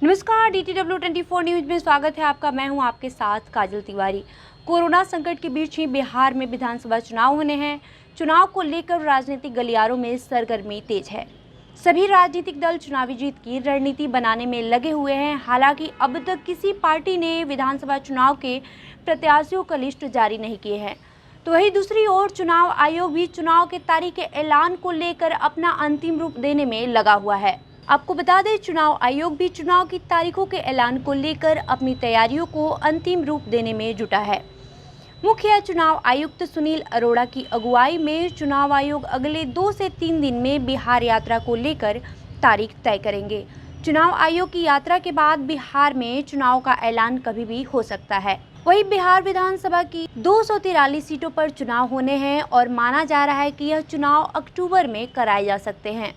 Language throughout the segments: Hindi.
नमस्कार, DTW24 न्यूज में स्वागत है आपका। मैं हूं आपके साथ काजल तिवारी। कोरोना संकट के बीच ही बिहार में विधानसभा चुनाव होने हैं। चुनाव को लेकर राजनीतिक गलियारों में सरगर्मी तेज है। सभी राजनीतिक दल चुनावी जीत की रणनीति बनाने में लगे हुए हैं। हालांकि अब तक किसी पार्टी ने विधानसभा चुनाव के प्रत्याशियों का लिस्ट जारी नहीं किए हैं। तो वहीं दूसरी ओर चुनाव आयोग भी चुनाव के तारीख के ऐलान को लेकर अपना अंतिम रूप देने में लगा हुआ है। आपको बता दें, चुनाव आयोग भी चुनाव की तारीखों के ऐलान को लेकर अपनी तैयारियों को अंतिम रूप देने में जुटा है। मुख्य चुनाव आयुक्त सुनील अरोड़ा की अगुवाई में चुनाव आयोग अगले 2 से 3 दिन में बिहार यात्रा को लेकर तारीख तय करेंगे। चुनाव आयोग की यात्रा के बाद बिहार में चुनाव का ऐलान कभी भी हो सकता है। वहीं बिहार विधानसभा की 243 सीटों पर चुनाव होने हैं और माना जा रहा है कि यह चुनाव अक्टूबर में कराए जा सकते हैं।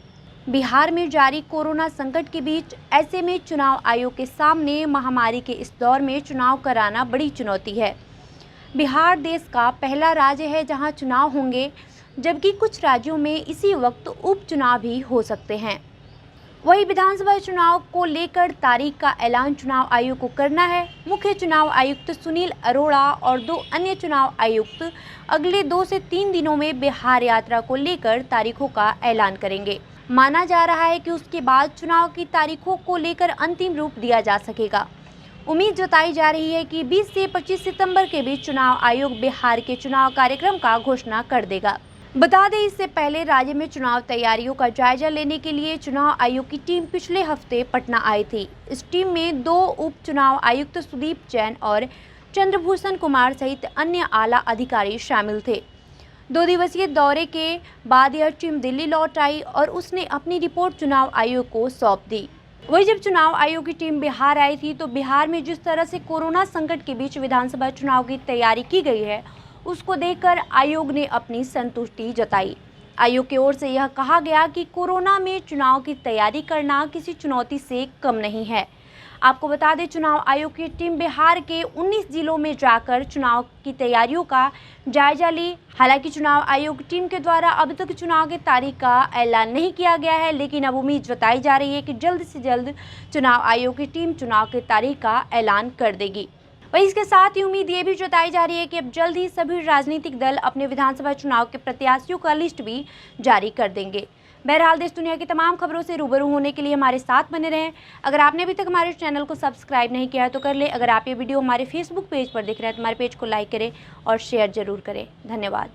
बिहार में जारी कोरोना संकट के बीच ऐसे में चुनाव आयोग के सामने महामारी के इस दौर में चुनाव कराना बड़ी चुनौती है। बिहार देश का पहला राज्य है जहां चुनाव होंगे, जबकि कुछ राज्यों में इसी वक्त उपचुनाव भी हो सकते हैं। वही विधानसभा चुनाव को लेकर तारीख का ऐलान चुनाव आयोग को करना है। मुख्य चुनाव आयुक्त सुनील अरोड़ा और 2 अन्य चुनाव आयुक्त अगले 2 से 3 दिनों में बिहार यात्रा को लेकर तारीखों का ऐलान करेंगे। माना जा रहा है कि उसके बाद चुनाव की तारीखों को लेकर अंतिम रूप दिया जा सकेगा। उम्मीद जताई जा रही है कि 20 से 25 सितंबर के बीच चुनाव आयोग बिहार के चुनाव कार्यक्रम का घोषणा कर देगा। बता दें, इससे पहले राज्य में चुनाव तैयारियों का जायजा लेने के लिए चुनाव आयोग की टीम पिछले हफ्ते पटना आई थी। इस टीम में 2 उप चुनाव आयुक्त सुदीप जैन और चंद्रभूषण कुमार सहित अन्य आला अधिकारी शामिल थे। 2 दिवसीय दौरे के बाद यह टीम दिल्ली लौट आई और उसने अपनी रिपोर्ट चुनाव आयोग को सौंप दी। वही जब चुनाव आयोग की टीम बिहार आई थी तो बिहार में जिस तरह से कोरोना संकट के बीच विधानसभा चुनाव की तैयारी की गई है, उसको देखकर आयोग ने अपनी संतुष्टि जताई। आयोग की ओर से यह कहा गया कि कोरोना में चुनाव की तैयारी करना किसी चुनौती से कम नहीं है। आपको बता दें, चुनाव आयोग की टीम बिहार के 19 जिलों में जाकर चुनाव की तैयारियों का जायजा ली। हालांकि चुनाव आयोग की टीम के द्वारा अब तक चुनाव की तारीख का ऐलान नहीं किया गया है, लेकिन अब उम्मीद जताई जा रही है कि जल्द से जल्द चुनाव आयोग की टीम चुनाव की तारीख का ऐलान कर देगी। वहीं इसके साथ ही उम्मीद ये भी जताई जा रही है कि अब जल्द ही सभी राजनीतिक दल अपने विधानसभा चुनाव के प्रत्याशियों का लिस्ट भी जारी कर देंगे। बहरहाल, देश दुनिया की तमाम खबरों से रूबरू होने के लिए हमारे साथ बने रहें। अगर आपने अभी तक हमारे चैनल को सब्सक्राइब नहीं किया है तो कर ले। अगर आप ये वीडियो हमारे फेसबुक पेज पर देख रहे हैं तो हमारे पेज को लाइक करें और शेयर जरूर करें। धन्यवाद।